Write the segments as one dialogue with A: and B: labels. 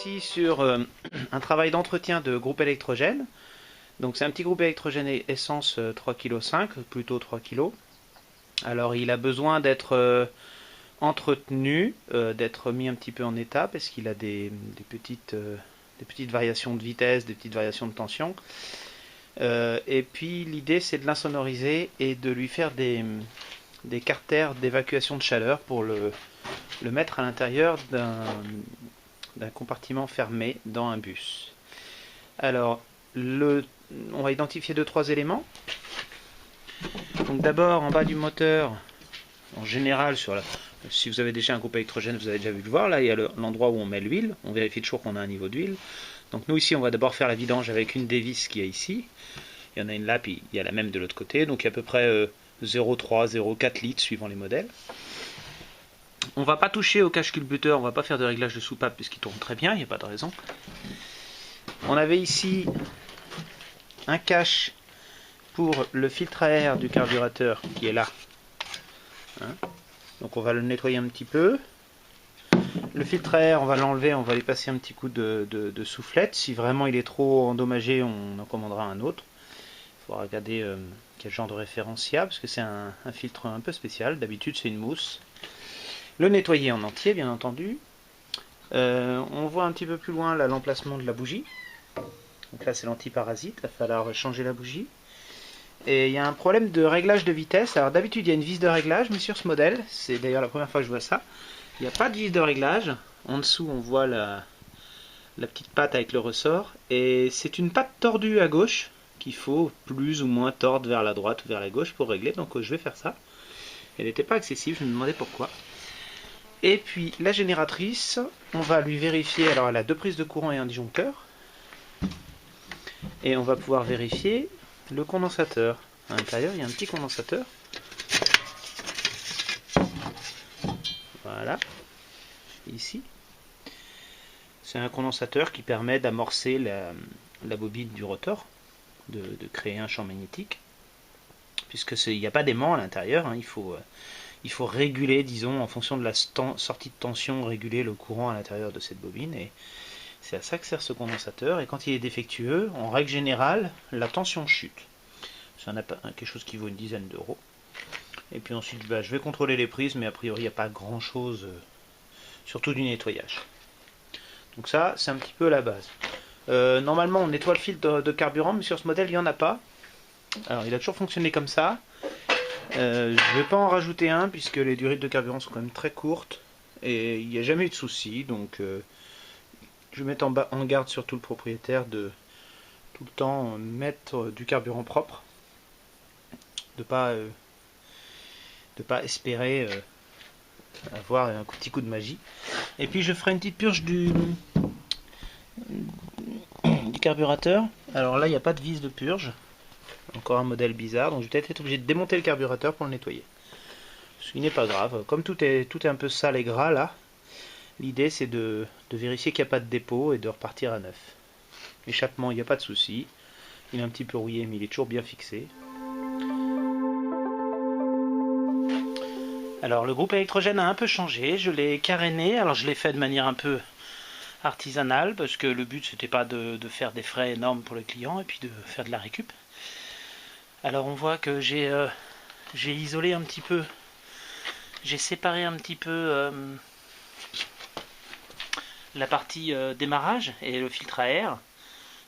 A: ici sur un travail d'entretien de groupe électrogène. Donc c'est un petit groupe électrogène essence 3,5 kg, plutôt 3 kg. Alors il a besoin d'être entretenu, d'être mis un petit peu en état parce qu'il a des petites variations de vitesse, des petites variations de tension. Et puis l'idée c'est de l'insonoriser et de lui faire des carters d'évacuation de chaleur pour le mettre à l'intérieur d'un compartiment fermé dans un bus. Alors, on va identifier 2-3 éléments. Donc d'abord, en bas du moteur, en général, si vous avez déjà un groupe électrogène, vous avez déjà vu le voir, là il y a l'endroit où on met l'huile. On vérifie toujours qu'on a un niveau d'huile. Donc nous ici, on va d'abord faire la vidange avec une des vis qu'il y a ici. Il y en a une là, puis il y a la même de l'autre côté. Donc il y a à peu près 0,3, 0,4 litres suivant les modèles. On va pas toucher au cache culbuteur, on va pas faire de réglage de soupape puisqu'il tourne très bien, il n'y a pas de raison. On avait ici un cache pour le filtre à air du carburateur qui est là. Donc on va le nettoyer un petit peu. Le filtre à air, on va l'enlever, on va lui passer un petit coup de soufflette. Si vraiment il est trop endommagé, on en commandera un autre. Il faudra regarder quel genre de référence il y a, parce que c'est un filtre un peu spécial. D'habitude c'est une mousse. Le nettoyer en entier, bien entendu. On voit un petit peu plus loin l'emplacement de la bougie. Donc là c'est l'antiparasite, il va falloir changer la bougie. Et il y a un problème de réglage de vitesse. Alors d'habitude il y a une vis de réglage, mais sur ce modèle, c'est d'ailleurs la première fois que je vois ça, il n'y a pas de vis de réglage. En dessous on voit la petite patte avec le ressort. Et c'est une patte tordue à gauche qu'il faut plus ou moins tordre vers la droite ou vers la gauche pour régler. Donc je vais faire ça. Elle n'était pas accessible, je me demandais pourquoi. Et puis la génératrice, on va lui vérifier, alors elle a 2 prises de courant et un disjoncteur. Et on va pouvoir vérifier le condensateur. À l'intérieur, il y a un petit condensateur. Voilà, ici. C'est un condensateur qui permet d'amorcer la bobine du rotor, de créer un champ magnétique. Puisqu'il n'y a pas d'aimant à l'intérieur, hein, il faut réguler, disons, en fonction de la sortie de tension, réguler le courant à l'intérieur de cette bobine. Et c'est à ça que sert ce condensateur. Et quand il est défectueux, en règle générale, la tension chute. C'est quelque chose qui vaut une dizaine d'euros. Et puis ensuite, je vais contrôler les prises, mais a priori, il n'y a pas grand-chose, surtout du nettoyage. Donc ça, c'est un petit peu la base. Normalement, on nettoie le filtre de carburant, mais sur ce modèle, il n'y en a pas. Alors, il a toujours fonctionné comme ça. Je ne vais pas en rajouter un puisque les durées de carburant sont quand même très courtes et il n'y a jamais eu de souci. Donc je vais mettre en garde surtout le propriétaire de tout le temps mettre du carburant propre, de pas espérer avoir un petit coup de magie. Et puis je ferai une petite purge du carburateur. Alors là il n'y a pas de vis de purge. Encore un modèle bizarre, donc je vais peut-être être obligé de démonter le carburateur pour le nettoyer. Ce qui n'est pas grave, comme tout est un peu sale et gras là, l'idée c'est de vérifier qu'il n'y a pas de dépôt et de repartir à neuf. L'échappement, il n'y a pas de souci, il est un petit peu rouillé mais il est toujours bien fixé. Alors le groupe électrogène a un peu changé, je l'ai caréné, alors je l'ai fait de manière un peu artisanale parce que le but c'était pas de faire des frais énormes pour le client et puis de faire de la récup. Alors on voit que j'ai isolé un petit peu, j'ai séparé un petit peu la partie démarrage et le filtre à air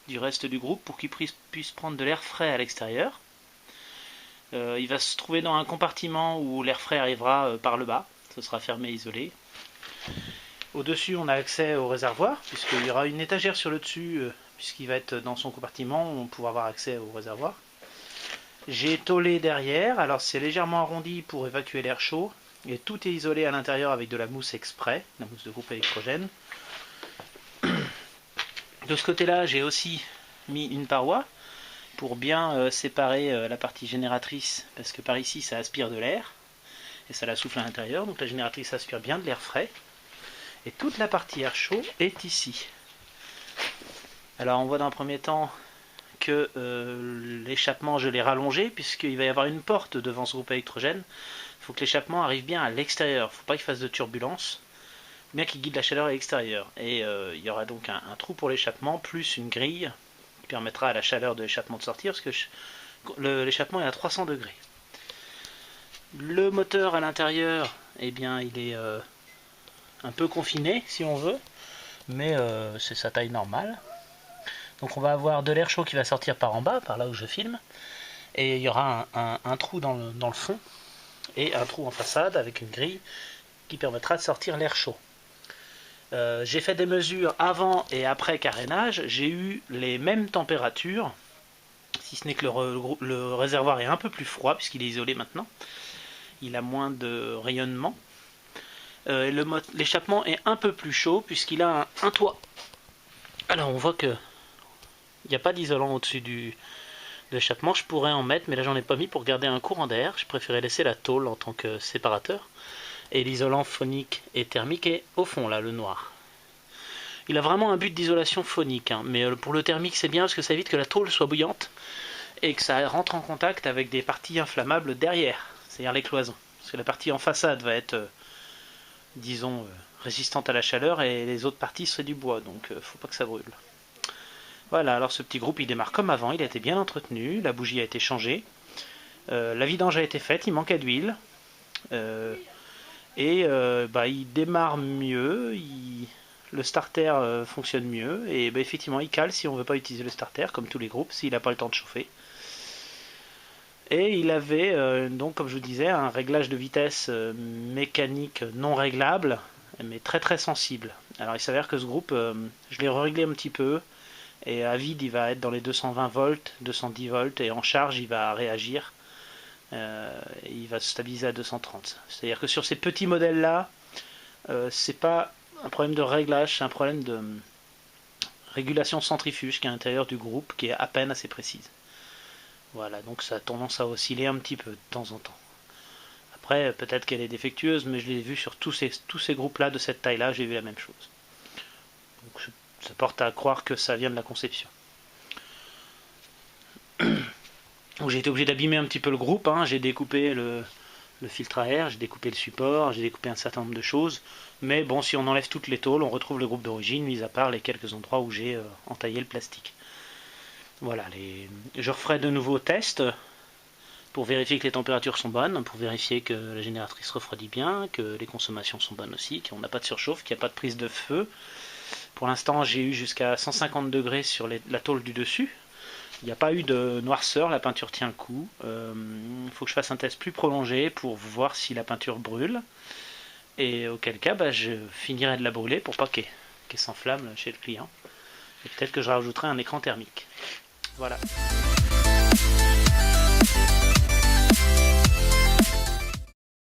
A: du reste du groupe pour qu'il puisse prendre de l'air frais à l'extérieur. Il va se trouver dans un compartiment où l'air frais arrivera par le bas, ce sera fermé et isolé. Au-dessus on a accès au réservoir, puisqu'il y aura une étagère sur le dessus, puisqu'il va être dans son compartiment, on pourra avoir accès au réservoir. J'ai tôlé derrière, alors c'est légèrement arrondi pour évacuer l'air chaud, et tout est isolé à l'intérieur avec de la mousse exprès, la mousse de groupe électrogène. De ce côté-là, j'ai aussi mis une paroi pour bien séparer la partie génératrice, parce que par ici ça aspire de l'air, et ça la souffle à l'intérieur, donc la génératrice aspire bien de l'air frais, et toute la partie air chaud est ici. Alors on voit dans un premier temps que l'échappement je l'ai rallongé puisqu'il va y avoir une porte devant ce groupe électrogène. Il faut que l'échappement arrive bien à l'extérieur, il ne faut pas qu'il fasse de turbulence. bien qu'il guide la chaleur à l'extérieur. Et il y aura donc un trou pour l'échappement, plus une grille qui permettra à la chaleur de l'échappement de sortir, parce que l'échappement est à 300 degrés. Le moteur à l'intérieur, eh bien, il est un peu confiné, si on veut, mais c'est sa taille normale. Donc on va avoir de l'air chaud qui va sortir par en bas, par là où je filme, et il y aura un trou dans le fond, et un trou en façade avec une grille qui permettra de sortir l'air chaud. J'ai fait des mesures avant et après carénage, j'ai eu les mêmes températures, si ce n'est que le réservoir est un peu plus froid puisqu'il est isolé maintenant, il a moins de rayonnement. L'échappement est un peu plus chaud puisqu'il a un toit. Alors on voit que il n'y a pas d'isolant au-dessus de l'échappement, je pourrais en mettre mais là j'en ai pas mis pour garder un courant d'air, je préférais laisser la tôle en tant que séparateur. Et l'isolant phonique et thermique est au fond là, le noir. Il a vraiment un but d'isolation phonique, hein, mais pour le thermique c'est bien parce que ça évite que la tôle soit bouillante et que ça rentre en contact avec des parties inflammables derrière, c'est-à-dire les cloisons. Parce que la partie en façade va être, disons, résistante à la chaleur et les autres parties seraient du bois, donc faut pas que ça brûle. Voilà, alors ce petit groupe il démarre comme avant, il a été bien entretenu, la bougie a été changée, la vidange a été faite, il manquait d'huile. Et il démarre mieux, le starter fonctionne mieux, et effectivement il cale si on ne veut pas utiliser le starter, comme tous les groupes, s'il n'a pas le temps de chauffer. Et il avait, donc comme je vous disais, un réglage de vitesse mécanique non réglable, mais très très sensible. Alors il s'avère que ce groupe, je l'ai réglé un petit peu, et à vide il va être dans les 220 volts, 210 volts, et en charge il va réagir. Il va se stabiliser à 230. C'est-à-dire que sur ces petits modèles-là, c'est pas un problème de réglage, c'est un problème de régulation centrifuge qui est à l'intérieur du groupe, qui est à peine assez précise. Voilà, donc ça a tendance à osciller un petit peu de temps en temps. Après, peut-être qu'elle est défectueuse, mais je l'ai vu sur tous ces groupes-là de cette taille-là, j'ai vu la même chose. Donc ça porte à croire que ça vient de la conception. Donc j'ai été obligé d'abîmer un petit peu le groupe, hein. J'ai découpé le filtre à air, j'ai découpé le support, j'ai découpé un certain nombre de choses. Mais bon, si on enlève toutes les tôles, on retrouve le groupe d'origine, mis à part les quelques endroits où j'ai entaillé le plastique. Voilà, je referai de nouveaux tests pour vérifier que les températures sont bonnes, pour vérifier que la génératrice refroidit bien, que les consommations sont bonnes aussi, qu'on n'a pas de surchauffe, qu'il n'y a pas de prise de feu. Pour l'instant, j'ai eu jusqu'à 150 degrés sur la tôle du dessus. Il n'y a pas eu de noirceur, la peinture tient le coup. Il faut que je fasse un test plus prolongé pour voir si la peinture brûle. Et auquel cas, je finirai de la brûler pour pas qu'elle s'enflamme chez le client. Et peut-être que je rajouterai un écran thermique. Voilà.